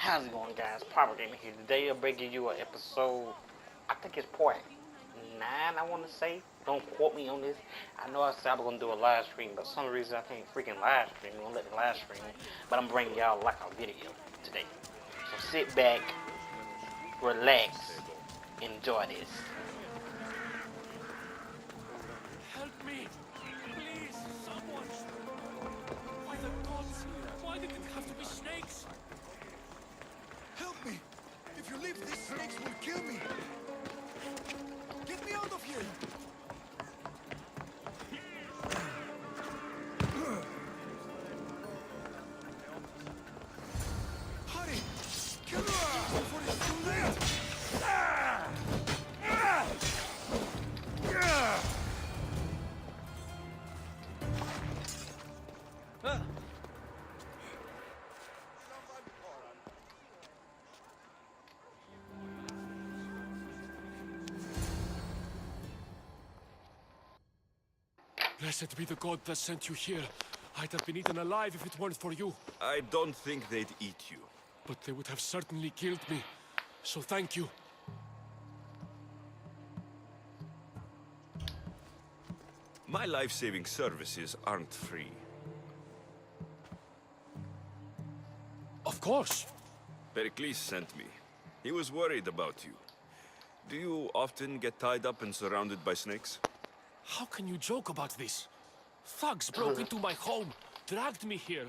How's it going, guys? Proper Gaming here. Today I'm bringing you an episode, I think it's part 9, I want to say. Don't quote me on this. I know I said I was going to do a live stream, but for some reason I can't freaking live stream. I'm going to let the live stream. But I'm bringing y'all like a video today. So sit back, relax, enjoy this. Help me! Please, someone! Why the gods? Why did it have to be snakes? Help me! If you leave, these snakes will kill me! Get me out of here! Hurry! Kill me before it's too late! Blessed be the god that sent you here. I'd have been eaten alive if it weren't for you. I don't think they'd eat you. But they would have certainly killed me. So thank you. My life-saving services aren't free. Of course. Pericles sent me. He was worried about you. Do you often get tied up and surrounded by snakes? How can you joke about this? Thugs broke into my home, dragged me here,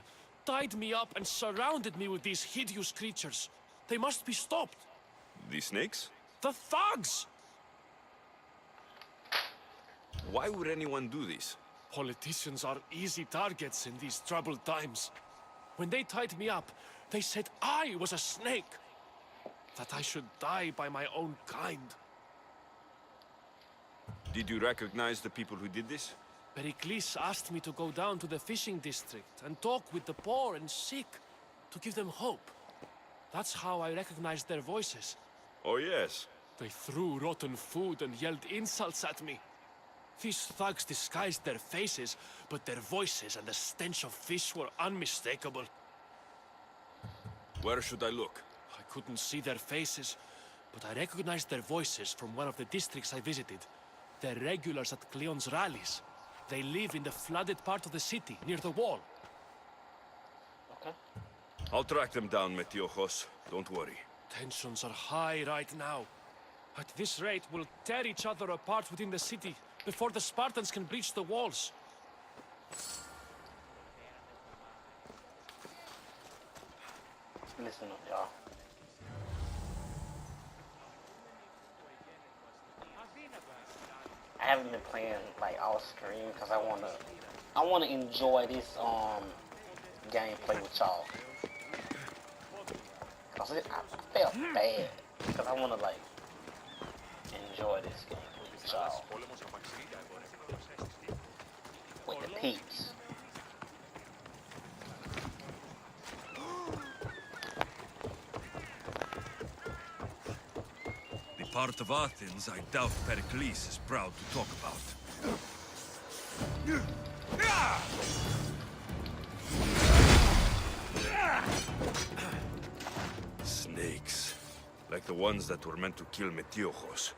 tied me up and surrounded me with these hideous creatures. They must be stopped. The snakes? The thugs! Why would anyone do this? Politicians are easy targets in these troubled times. When they tied me up, they said I was a snake. That I should die by my own kind. Did you recognize the people who did this? Pericles asked me to go down to the fishing district and talk with the poor and sick, to give them hope. That's how I recognized their voices. Oh yes. They threw rotten food and yelled insults at me. These thugs disguised their faces, but their voices and the stench of fish were unmistakable. Where should I look? I couldn't see their faces, but I recognized their voices from one of the districts I visited. They're regulars at Cleon's rallies. They live in the flooded part of the city, near the wall. Okay. I'll track them down, Metiojos. Don't worry. Tensions are high right now. At this rate, we'll tear each other apart within the city before the Spartans can breach the walls. Listen up, y'all. I haven't been playing like all stream because I wanna enjoy this gameplay with y'all. Cause I felt bad because I wanna like enjoy this gameplay with y'all. With the peeps. The part of Athens I doubt Pericles is proud to talk about. Snakes. Like the ones that were meant to kill Metiojos.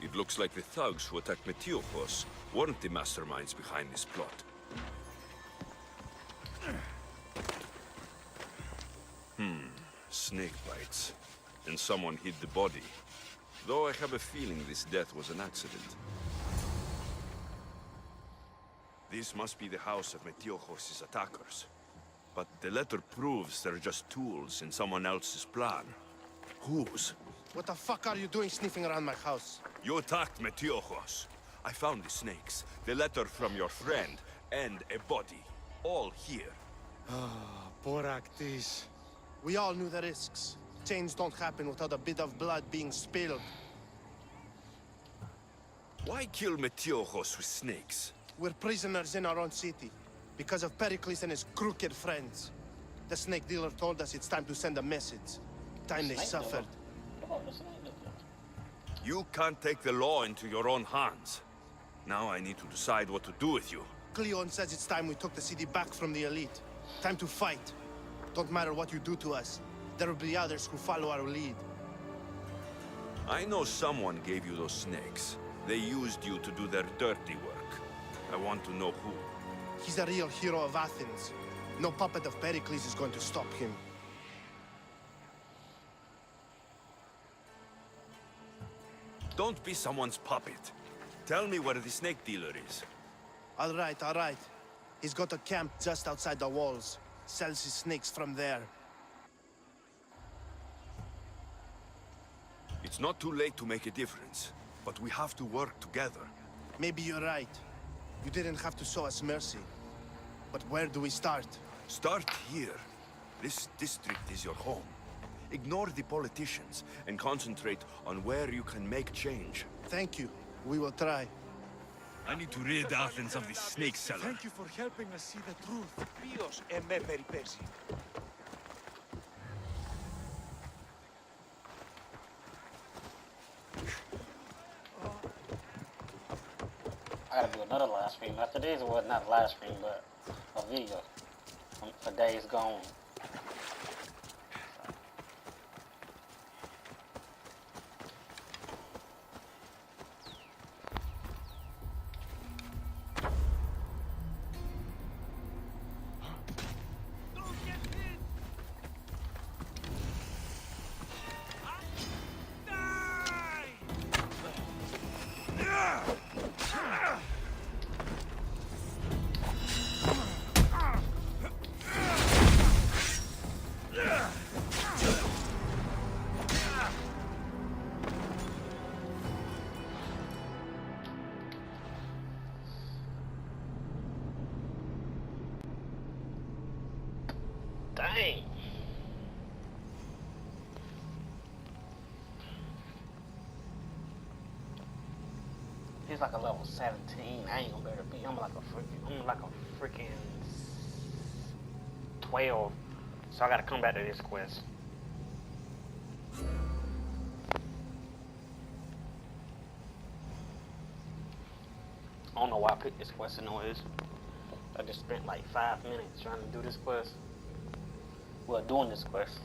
It looks like the thugs who attacked Metiojos weren't the masterminds behind this plot. Snake bites. And someone hid the body. Though I have a feeling this death was an accident. This must be the house of Metiojos' attackers. But the letter proves they're just tools in someone else's plan. Whose? What the fuck are you doing sniffing around my house? You attacked Metiojos. I found the snakes, the letter from your friend, and a body. All here. Boraktis. We all knew the risks. Change don't happen without a bit of blood being spilled. Why kill Metiojos with snakes? We're prisoners in our own city, because of Pericles and his crooked friends. The snake dealer told us it's time to send a message. Time they Snake suffered. dealer? You can't take the law into your own hands. Now I need to decide what to do with you. Cleon says it's time we took the city back from the elite. Time to fight. Don't matter what you do to us. There will be others who follow our lead. I know someone gave you those snakes. They used you to do their dirty work. I want to know who. He's a real hero of Athens. No puppet of Pericles is going to stop him. Don't be someone's puppet. Tell me where the snake dealer is. All right, all right. He's got a camp just outside the walls. Sells his snakes from there. It's not too late to make a difference, but we have to work together. Maybe you're right. You didn't have to show us mercy. But where do we start? Start here. This district is your home. Ignore the politicians and concentrate on where you can make change. Thank you. We will try. I need to rid Athens of the snake seller. Thank you for helping us see the truth. Ποιος εμέ περιπέσει. I gotta do another live stream after this. Well, not live stream, but a video for days gone. Dang. He's like a level 17. I ain't gonna better be. I'm like a freaking 12. So I gotta come back to this quest. I don't know why I picked this quest and noise. I just spent like 5 minutes trying to do this quest. Well, doing this quest.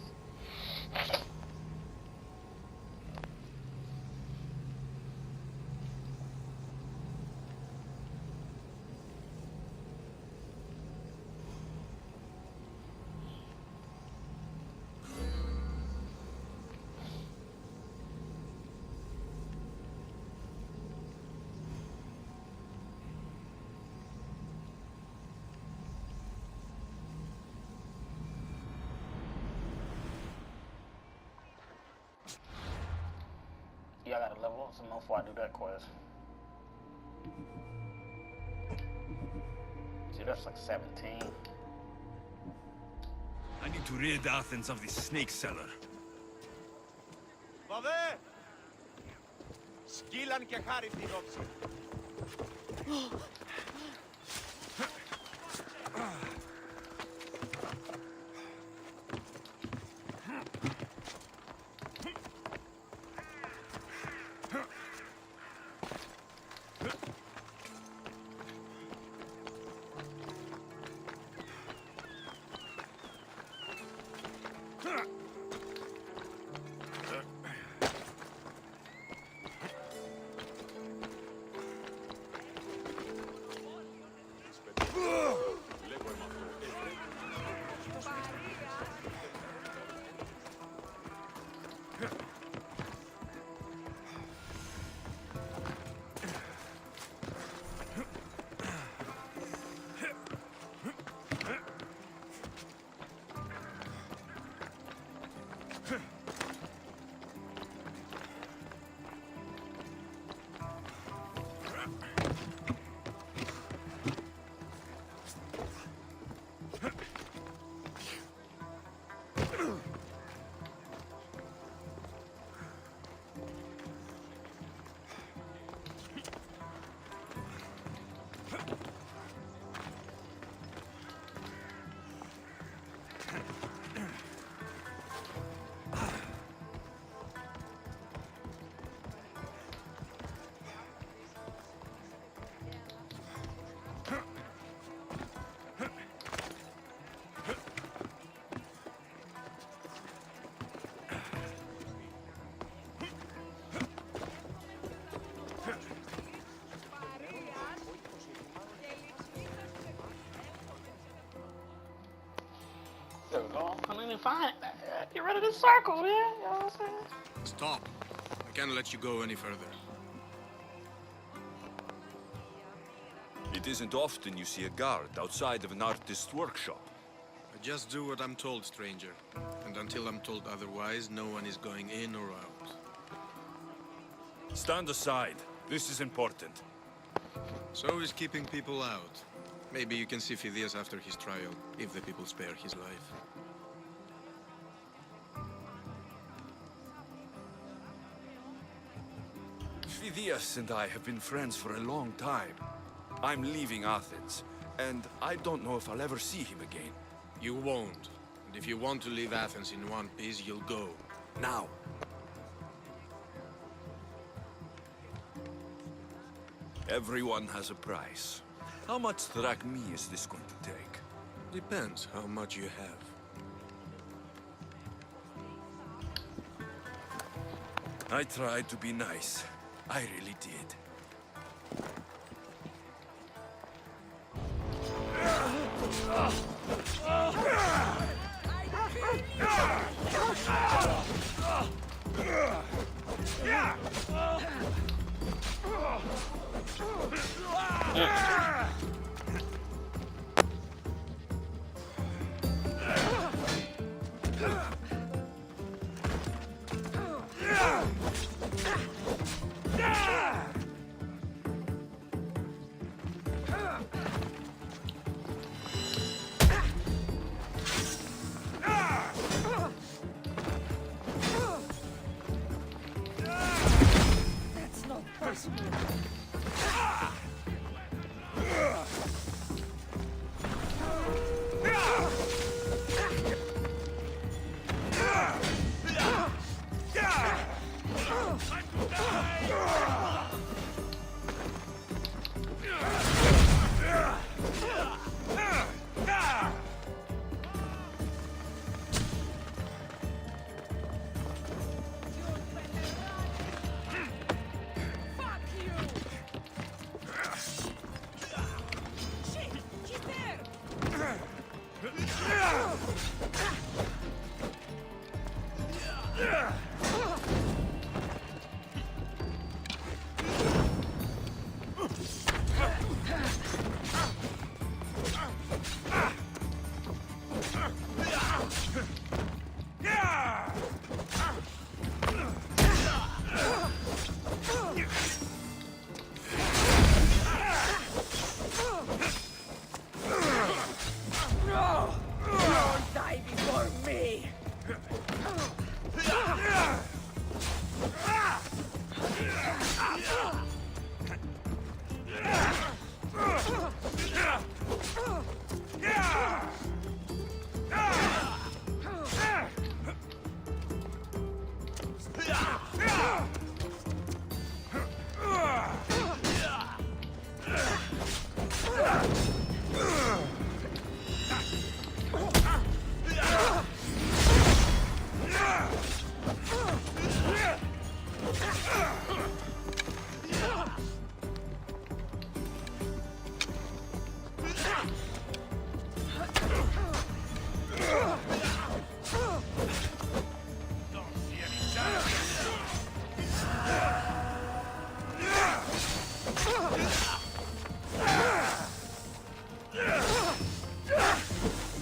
Yeah, I gotta level up some more before I do that quest. See, that's like 17. I need to rid Athens of the snake seller. Βαδέ! Σκύλαν και χάρη την όψη. fucking fine. Get rid of the circles, man. You know what I'm saying? Stop. I can't let you go any further. It isn't often you see a guard outside of an artist's workshop. I just do what I'm told, stranger. And until I'm told otherwise, no one is going in or out. Stand aside. This is important. So is keeping people out. Maybe you can see Phidias after his trial, if the people spare his life. Phidias and I have been friends for a long time. I'm leaving Athens, and I don't know if I'll ever see him again. You won't. And if you want to leave Athens in one piece, you'll go. Now. Everyone has a price. How much drachmae is this going to take? Depends how much you have. I tried to be nice. I really did. That's not possible. Fuck you! Shit! She's there! No! Don't die before me!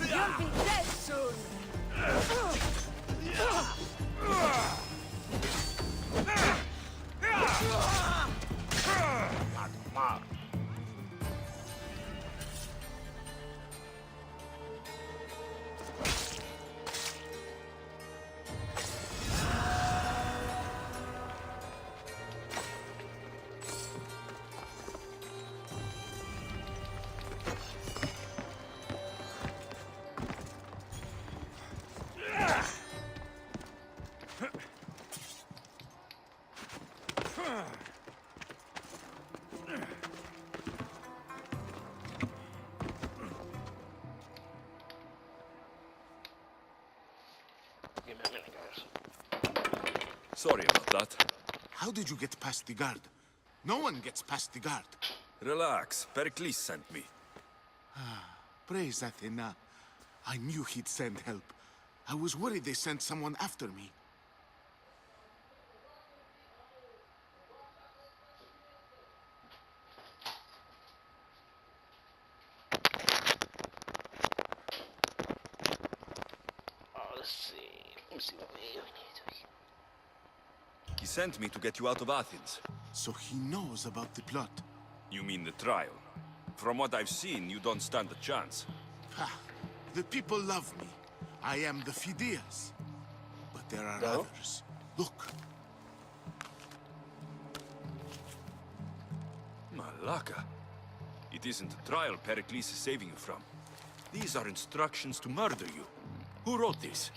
You'll be dead soon! Mom. Give me a minute, guys. Sorry about that. How did you get past the guard? No one gets past the guard. Relax. Pericles sent me. Praise Athena. I knew he'd send help. I was worried they sent someone after me. Let's see. Let me see what we need. He sent me to get you out of Athens. So he knows about the plot. You mean the trial? From what I've seen, you don't stand a chance. Ha! The people love me. I am the Phidias. But there are No? others. Look. Malaka. It isn't a trial Pericles is saving you from. These are instructions to murder you. Who wrote this?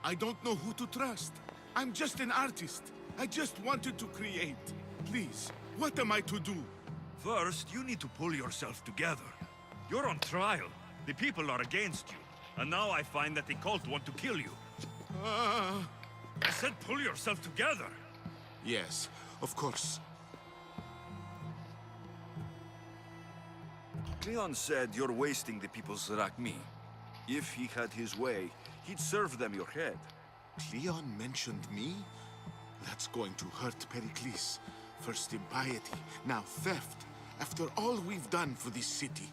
I don't know who to trust. I'm just an artist. I just wanted to create. Please, what am I to do? First, you need to pull yourself together. You're on trial. The people are against you. And now I find that the cult want to kill you. I said pull yourself together. Yes, of course. Cleon said you're wasting the people's Zrakmi. If he had his way, he'd serve them your head. Cleon mentioned me? That's going to hurt Pericles. First impiety, now theft. After all we've done for this city.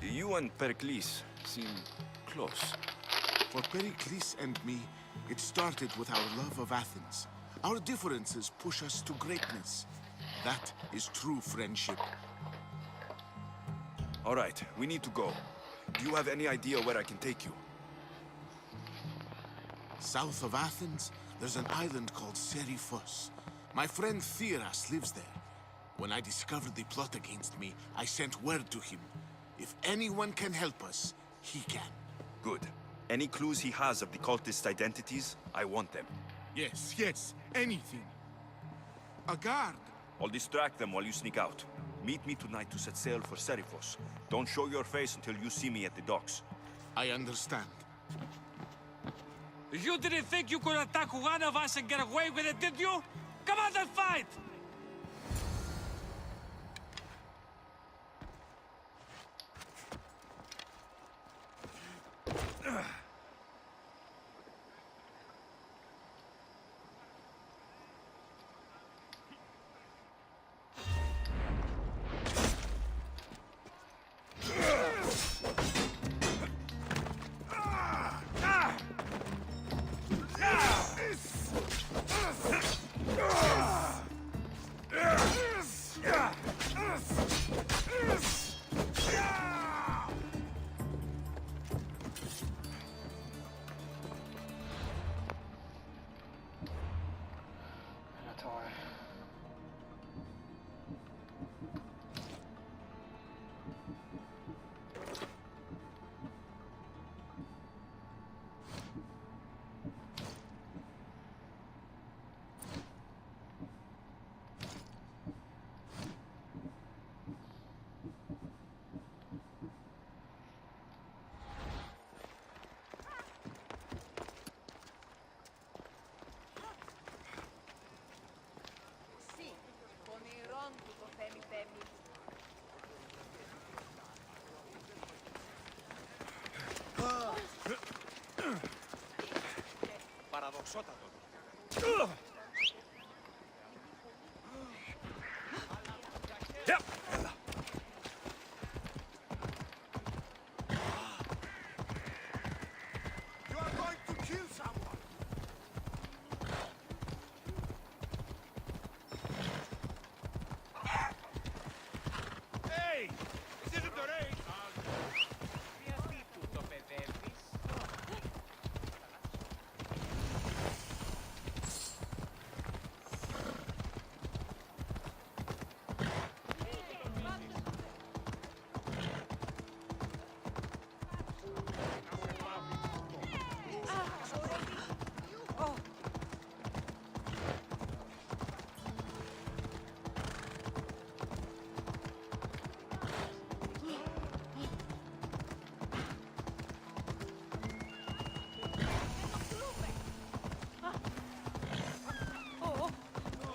You and Pericles seem close. For Pericles and me, it started with our love of Athens. Our differences push us to greatness. That is true friendship. All right, we need to go. Do you have any idea where I can take you? South of Athens, there's an island called Seriphos. My friend Theras lives there. When I discovered the plot against me, I sent word to him. If anyone can help us, he can. Good. Any clues he has of the cultists' identities, I want them. Yes, yes, anything. A guard. I'll distract them while you sneak out. Meet me tonight to set sail for Seriphos. Don't show your face until you see me at the docks. I understand. You didn't think you could attack one of us and get away with it, did you? Come on and fight! Sì, πονηρών του το θέμη πέμει. Παραδοξότατο. You are going to kill someone. Hey! This isn't the race! Γιατί του το παιδεύεις?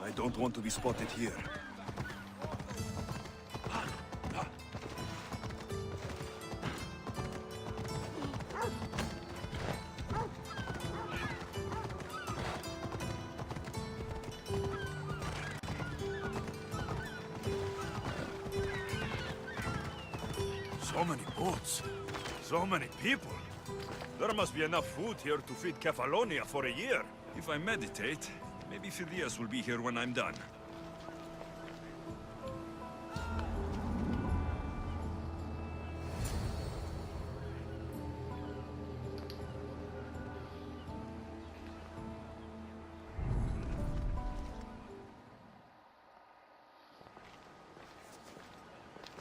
I don't want to be spotted here. So many boats. So many people. There must be enough food here to feed Kefalonia for a year. If I meditate, maybe Phidias will be here when I'm done.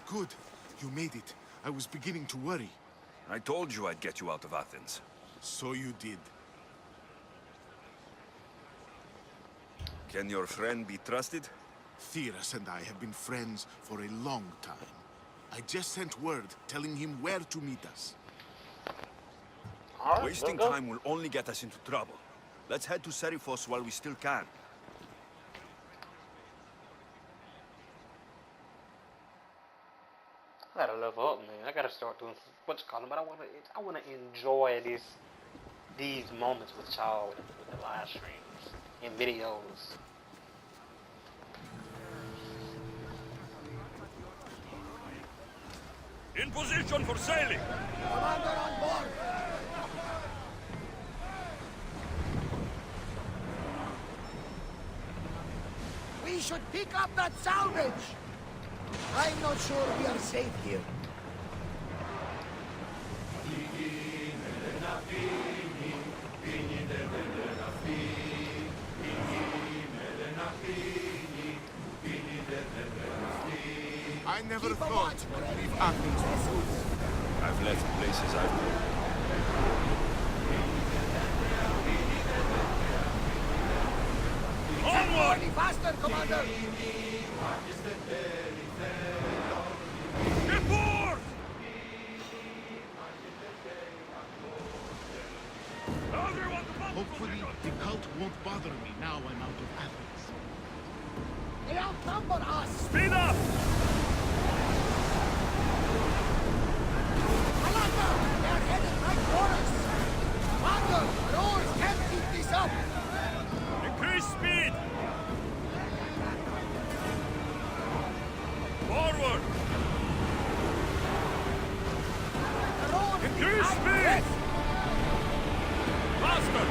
Good. You made it. I was beginning to worry. I told you I'd get you out of Athens. So you did. Can your friend be trusted? Theras and I have been friends for a long time. I just sent word telling him where to meet us. Alright, Wasting let's go. time will only get us into trouble. Let's head to Serifos while we still can. I gotta level up, man. I gotta start doing what's called, but I wanna enjoy these moments with y'all with the live streams and videos. In position for sailing! Commander on board! We should pick up that salvage! I'm not sure we are safe here. I never Keep a thought watch for I'd any leave Athens. vessels. I've left places I've known. Onward! Only faster, Commander! Aboard! Everyone to mount Hopefully, position! the cult won't bother me now I'm out of Athens. They outnumber us! Speed up! Commander! They are headed right for us! Commander, our oars can't keep this up! Increase speed! Forward! Our oars Increase behind speed! us. Faster!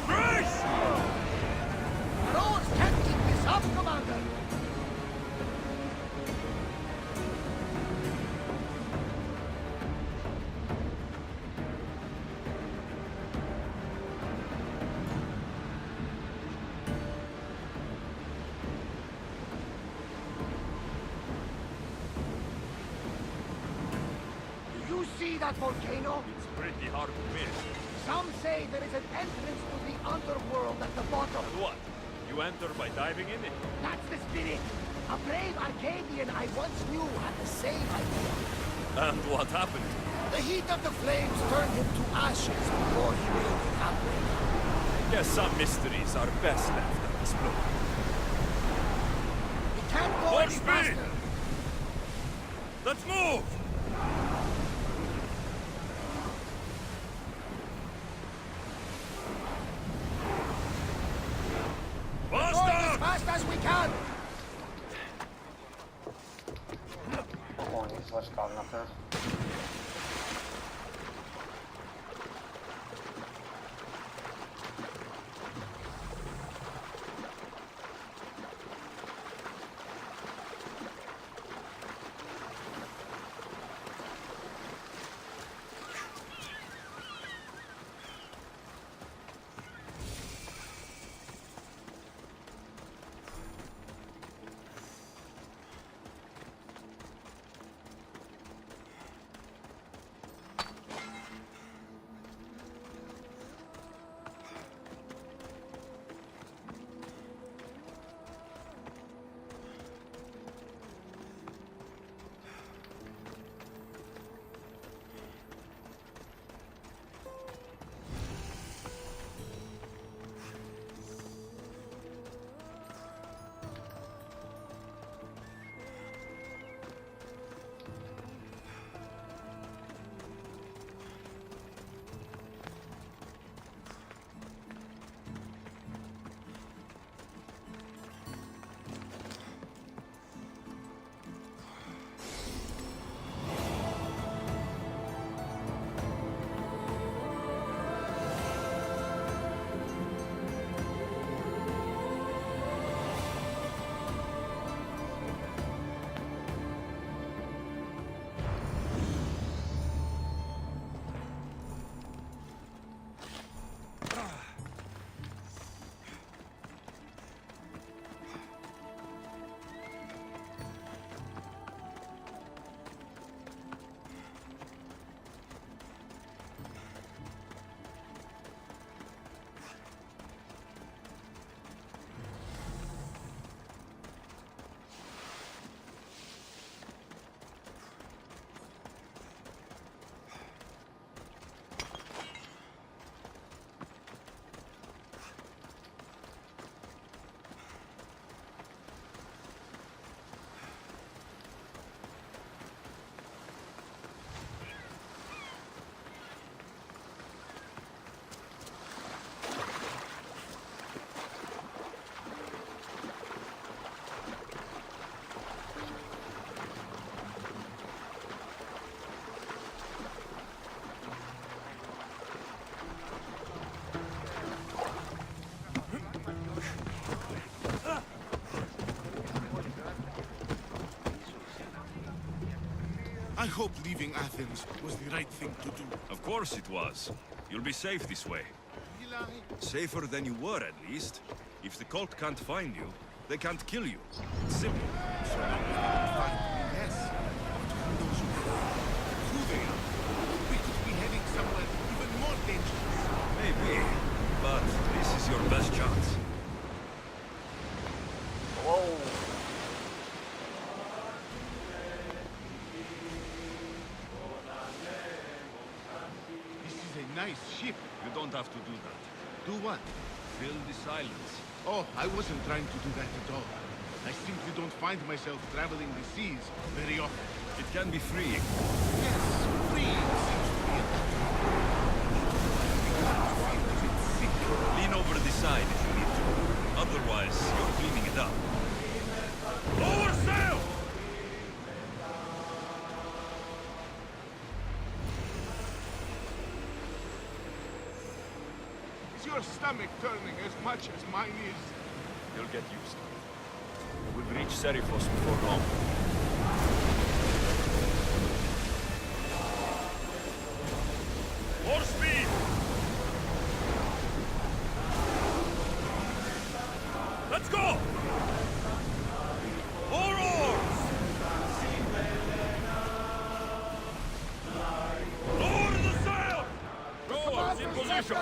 Brace! Our oars can't keep this up, Commander! Do you see that volcano? It's pretty hard to miss. Some say there is an entrance to the underworld at the bottom. And what? You enter by diving in it? That's the spirit. A brave Arcadian I once knew had the same idea. And what happened? The heat of the flames turned him to ashes before he made it happen. Guess some mysteries are best left unexplored. We can't go More any speed! faster. Let's move! Going as Faster! fast as we can. What's called up there? I hope leaving Athens was the right thing to do. Of course it was. You'll be safe this way. Eli, Safer than you were, at least. If the cult can't find you, they can't kill you. It's simple. so long as they can find me, yes. But who knows who they are? We could be heading somewhere even more dangerous. Maybe. But this is your best chance. Whoa. This is a nice ship. You don't have to do that. Do what? Fill the silence. Oh, I wasn't trying to do that at all. I simply don't find myself traveling the seas very often. It can be freeing. Yes, freeing seems to be it. Lean over the side if you need to. Otherwise, you're cleaning it up. Lower sail! Is your stomach turning as much as mine is? You'll get used to it. We'll reach Seriphos before long. More speed! Let's go! More oars! Lower the sail! Rowers in position!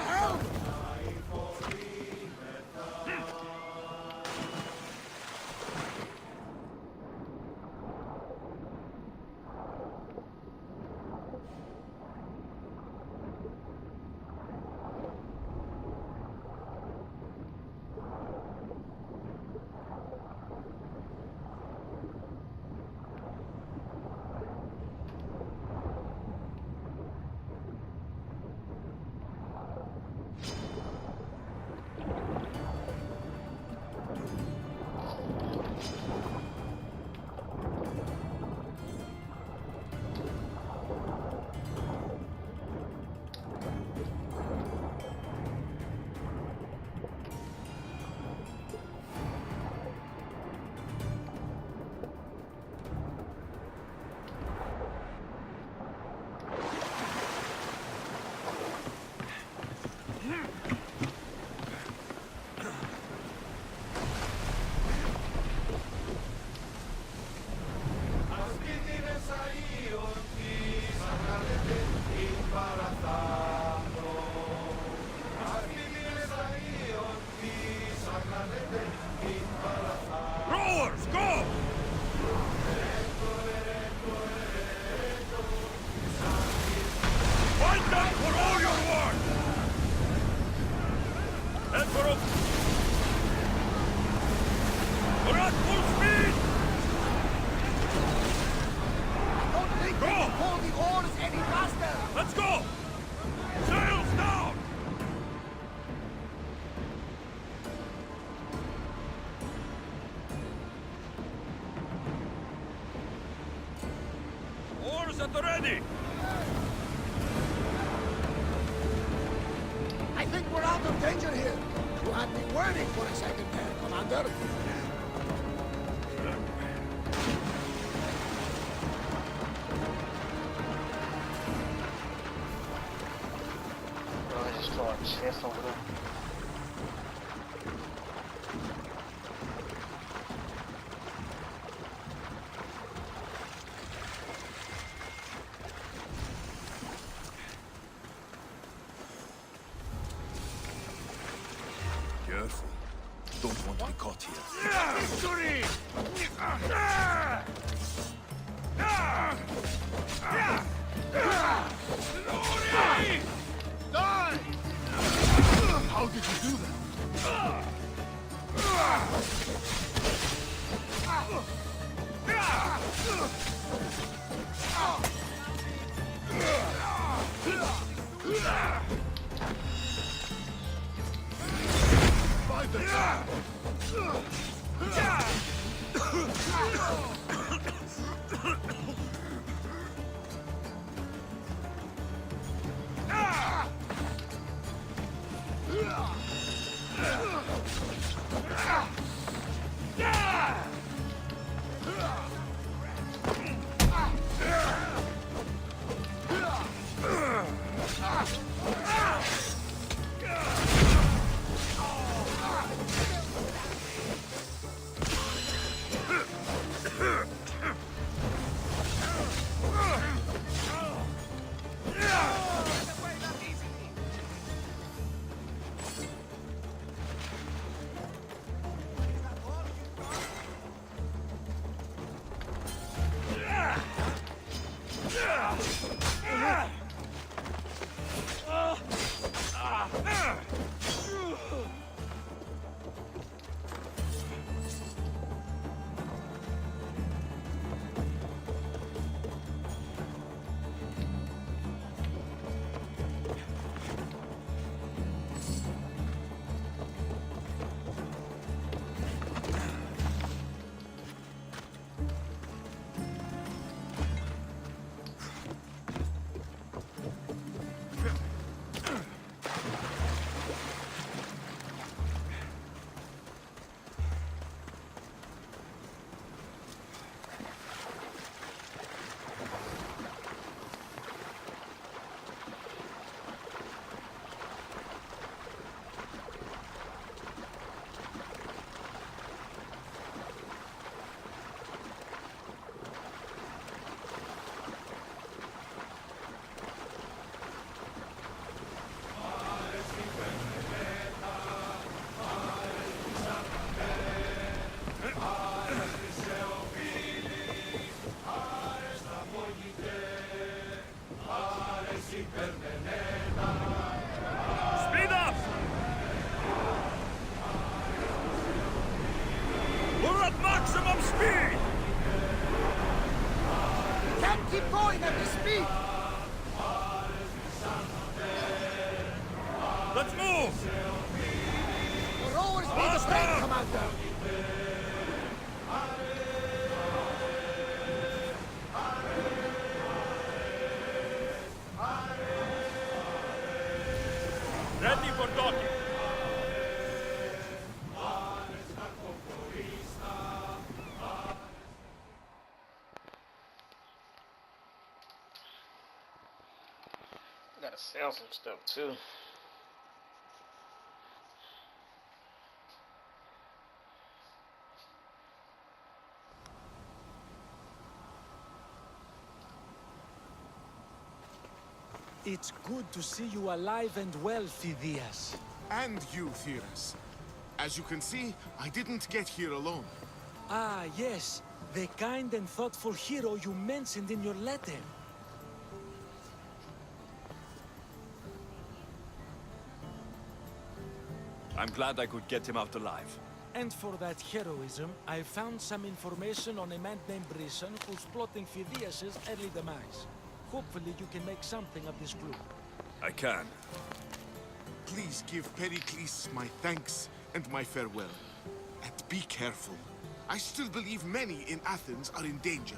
Rowers, go! Fight them for all your worth! Head for up! We're at full speed! Don't think Go! they can pull the oars any faster! Let's go! Sails down! Oars at the ready! I think we're out of danger here. You had me worried for a second there, Commander. Bro, I just throw a chest over there. Careful. Don't want to be caught here. Victory! Die! How did you do that? By the time! Speed! Let's move! We're always be the same, Commander! Ready for docking. Gotta sell some stuff too. It's good to see you alive and well, Phidias. And you, Theras. As you can see, I didn't get here alone. Ah, yes. The kind and thoughtful hero you mentioned in your letter. I'm glad I could get him out alive. And for that heroism, I found some information on a man named Brisson who's plotting Phidias' early demise. Hopefully you can make something of this group. I can. Please give Pericles my thanks and my farewell. And be careful. I still believe many in Athens are in danger.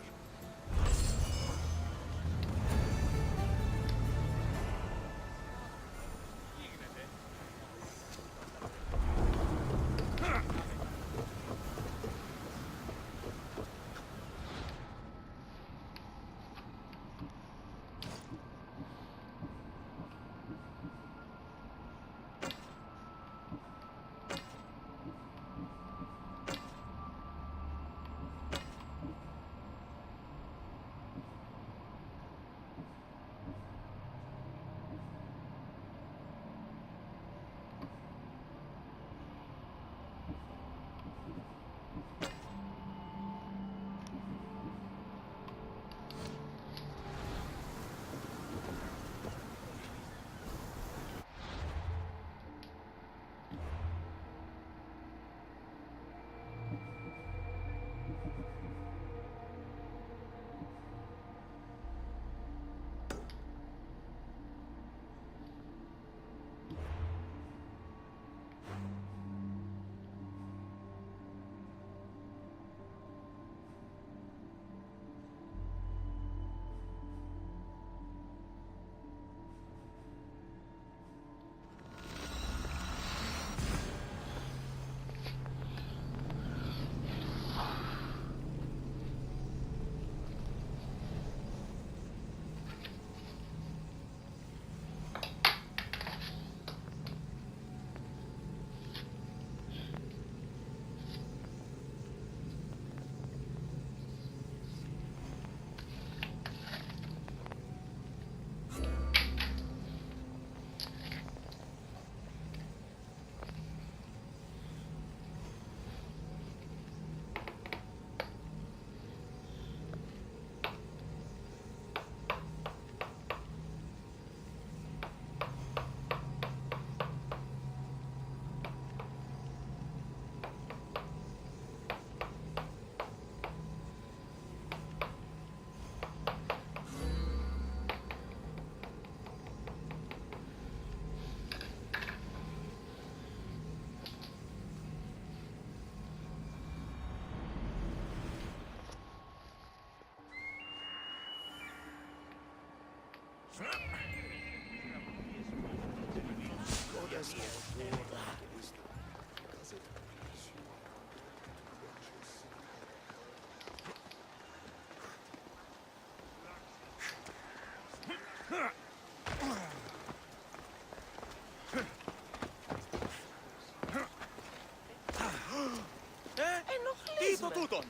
Τι το τούτον!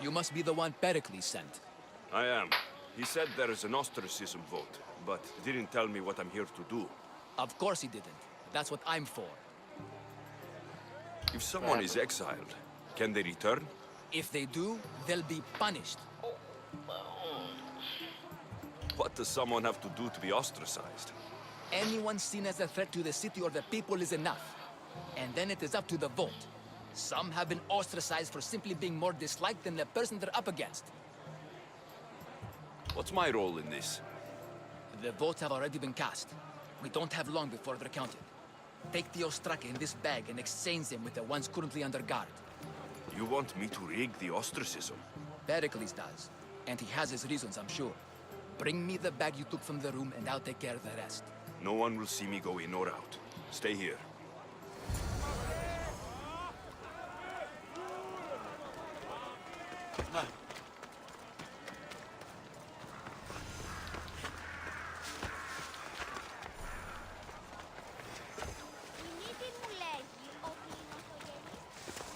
You must be the one Pericles sent. I am. He said there is an ostracism vote, but didn't tell me what I'm here to do. Of course he didn't. That's what I'm for. If someone is exiled, can they return? If they do, they'll be punished. What does someone have to do to be ostracized? Anyone seen as a threat to the city or the people is enough. And then it is up to the vote. Some have been ostracized for simply being more disliked than the person they're up against. What's my role in this? The votes have already been cast. We don't have long before they're counted. Take the Ostraka in this bag and exchange them with the ones currently under guard. You want me to rig the ostracism? Pericles does. And he has his reasons, I'm sure. Bring me the bag you took from the room and I'll take care of the rest. No one will see me go in or out. Stay here.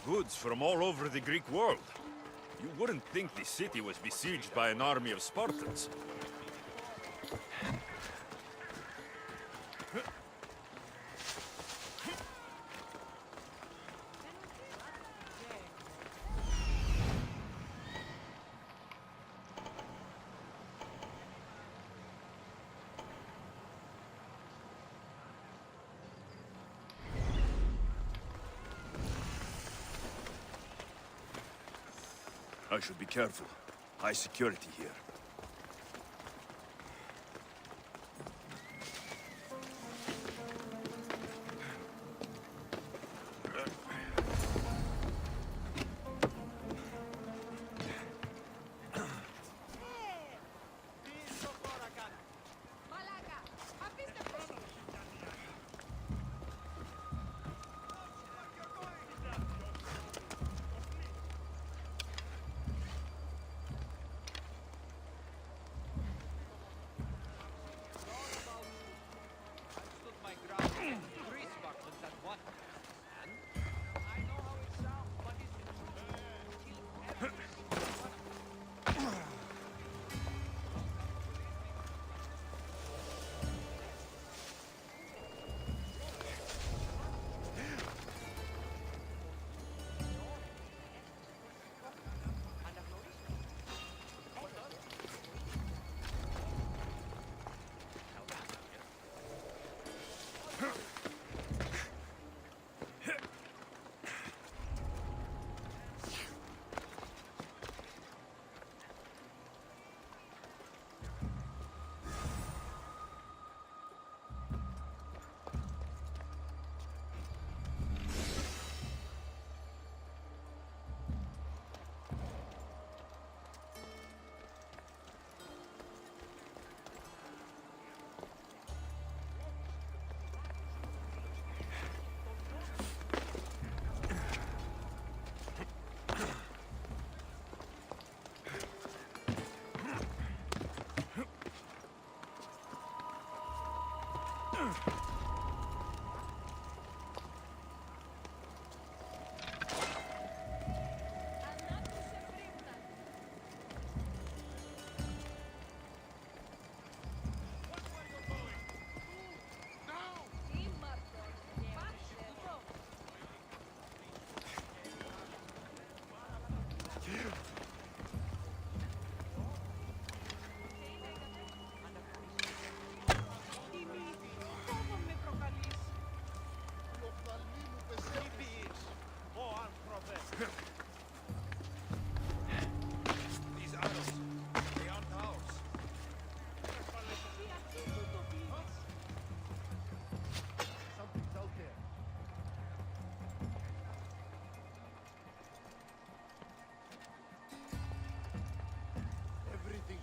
Goods from all over the Greek world. You wouldn't think the city was besieged by an army of Spartans. I should be careful. High security here.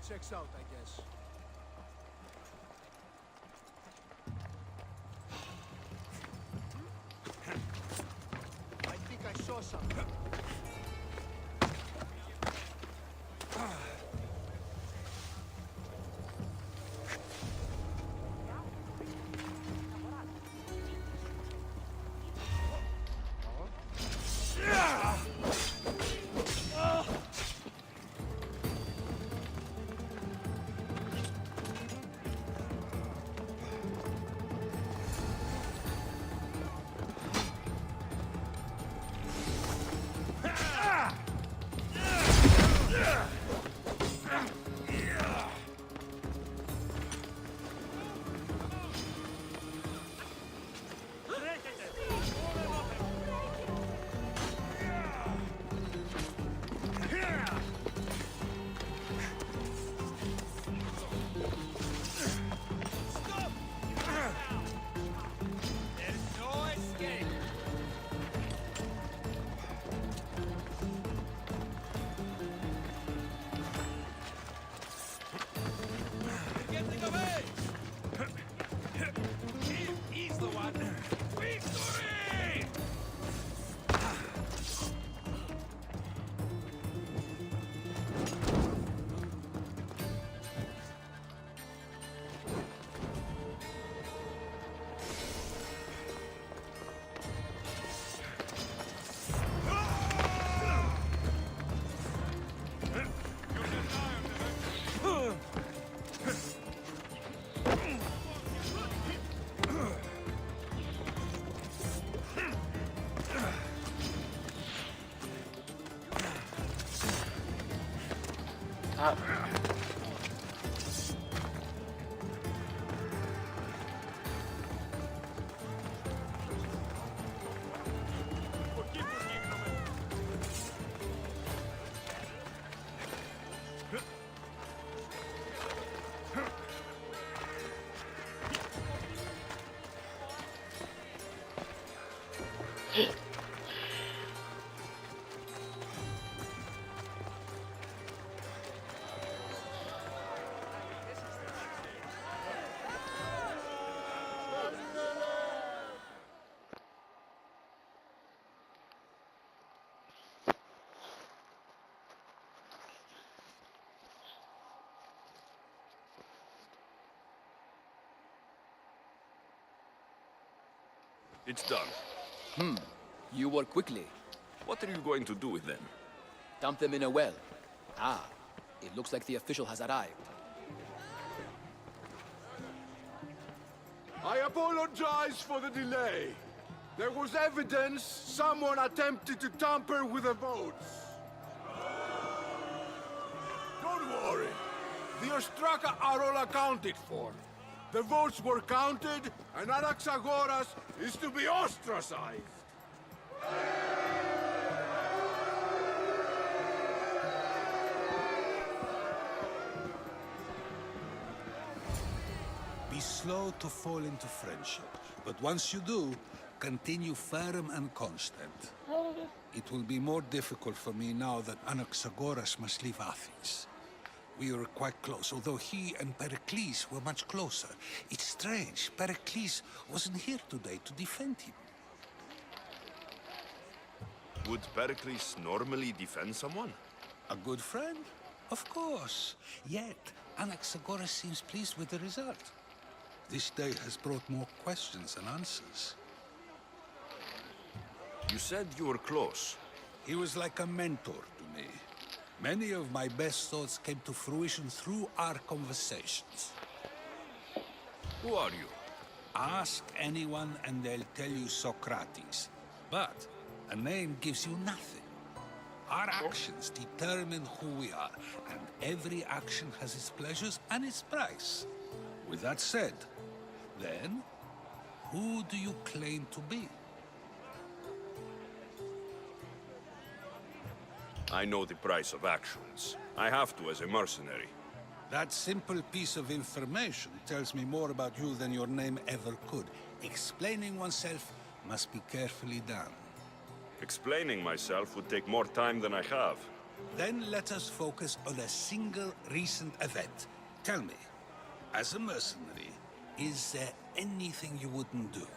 Checks out, I guess. I think I saw something. It's done. You work quickly. What are you going to do with them? Dump them in a well. Ah, it looks like the official has arrived. I apologize for the delay. There was evidence someone attempted to tamper with the votes. Don't worry. The Ostraka are all accounted for. The votes were counted, and Anaxagoras is to be ostracized. Be slow to fall into friendship, but once you do, continue firm and constant. It will be more difficult for me now that Anaxagoras must leave Athens. We were quite close, although he and Pericles were much closer. It's strange, Pericles wasn't here today to defend him. Would Pericles normally defend someone? A good friend? Of course. Yet, Anaxagoras seems pleased with the result. This day has brought more questions than answers. You said you were close. He was like a mentor to me. Many of my best thoughts came to fruition through our conversations. Who are you? Ask anyone and they'll tell you Socrates. But a name gives you nothing. Our actions determine who we are, and every action has its pleasures and its price. With that said, then, who do you claim to be? I know the price of actions. I have to as a mercenary. That simple piece of information tells me more about you than your name ever could. Explaining oneself must be carefully done. Explaining myself would take more time than I have. Then let us focus on a single recent event. Tell me, as a mercenary, is there anything you wouldn't do?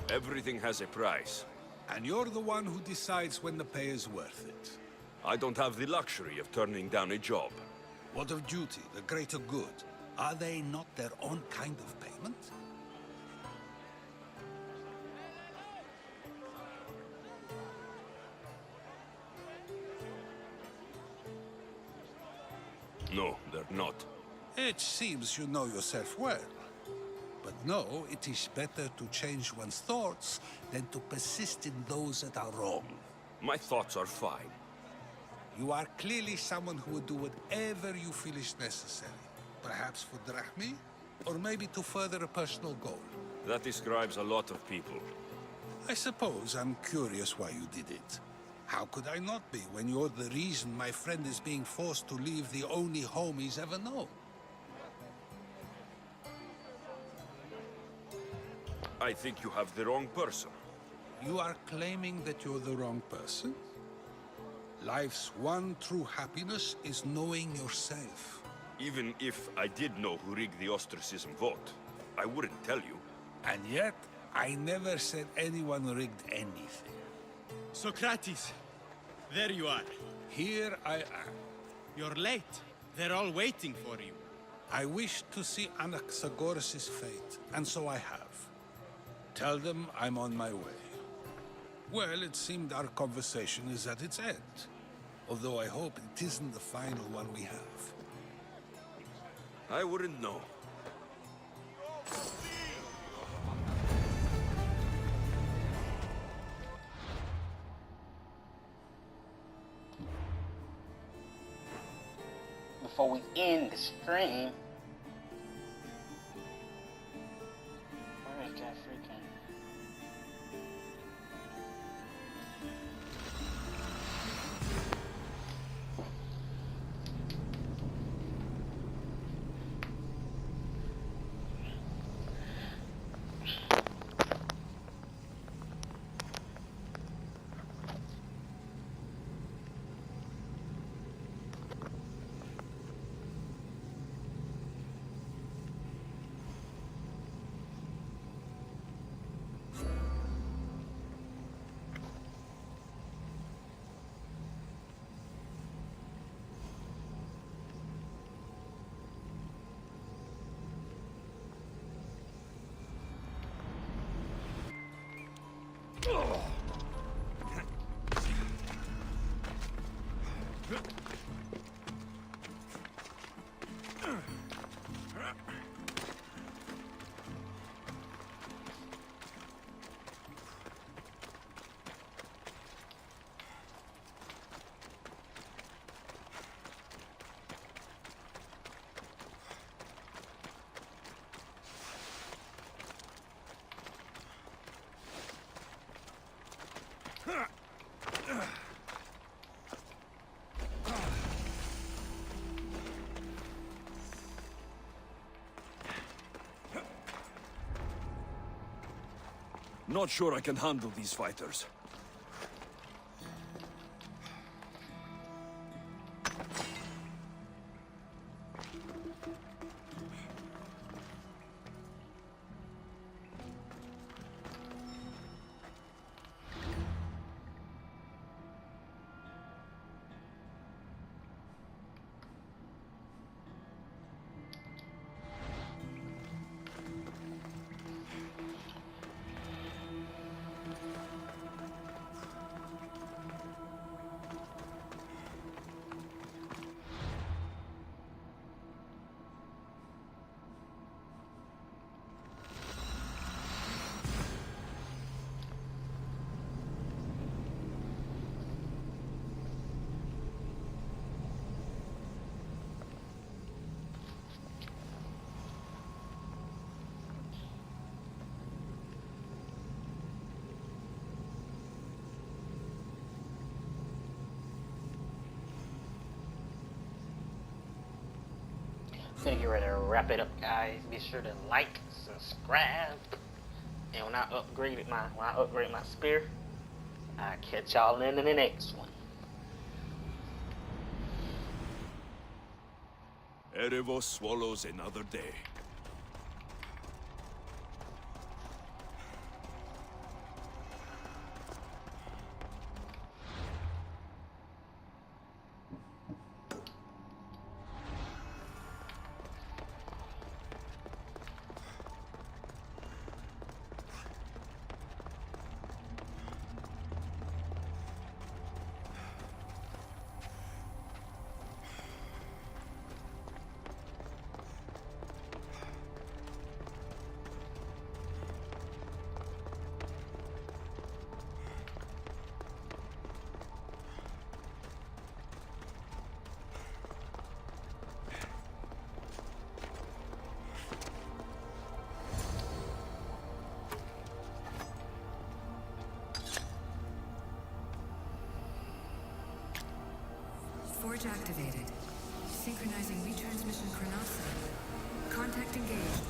Everything has a price. And you're the one who decides when the pay is worth it. I don't have the luxury of turning down a job. What of duty, the greater good? Are they not their own kind of payment? No, they're not. It seems you know yourself well. But no, it is better to change one's thoughts than to persist in those that are wrong. My thoughts are fine. You are clearly someone who would do whatever you feel is necessary. Perhaps for drachmi, or maybe to further a personal goal. That describes a lot of people. I suppose I'm curious why you did it. How could I not be when you're the reason my friend is being forced to leave the only home he's ever known? I think you have the wrong person. You are claiming that you're the wrong person? Life's one true happiness is knowing yourself. Even if I did know who rigged the ostracism vote, I wouldn't tell you. And yet, I never said anyone rigged anything. Socrates, there you are. Here I am. You're late. They're all waiting for you. I wish to see Anaxagoras' fate, and so I have. Tell them I'm on my way. Well, it seemed our conversation is at its end. Although I hope it isn't the final one we have. I wouldn't know. Before we end the stream, where is that freaking? Not sure I can handle these fighters. Gonna get ready to wrap it up, guys. Be sure to like, subscribe, And when I upgrade my spear, I'll catch y'all in the next one. Erebos swallows another day. Forge activated. Synchronizing retransmission chronosphere. Contact engaged.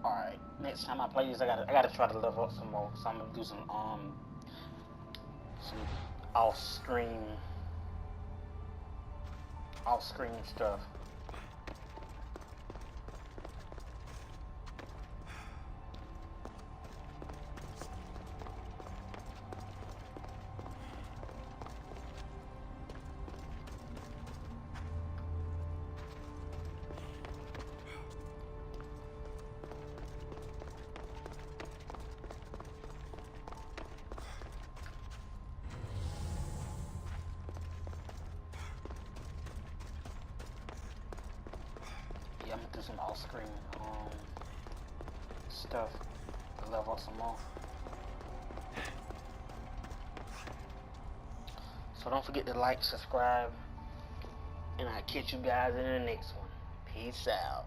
Alright, next time I play this, I gotta try to level up some more. So I'm gonna do some off-screen stuff. Yeah, I'm gonna do some off-screen stuff to level up some more. So don't forget to like, subscribe, and I'll catch you guys in the next one. Peace out.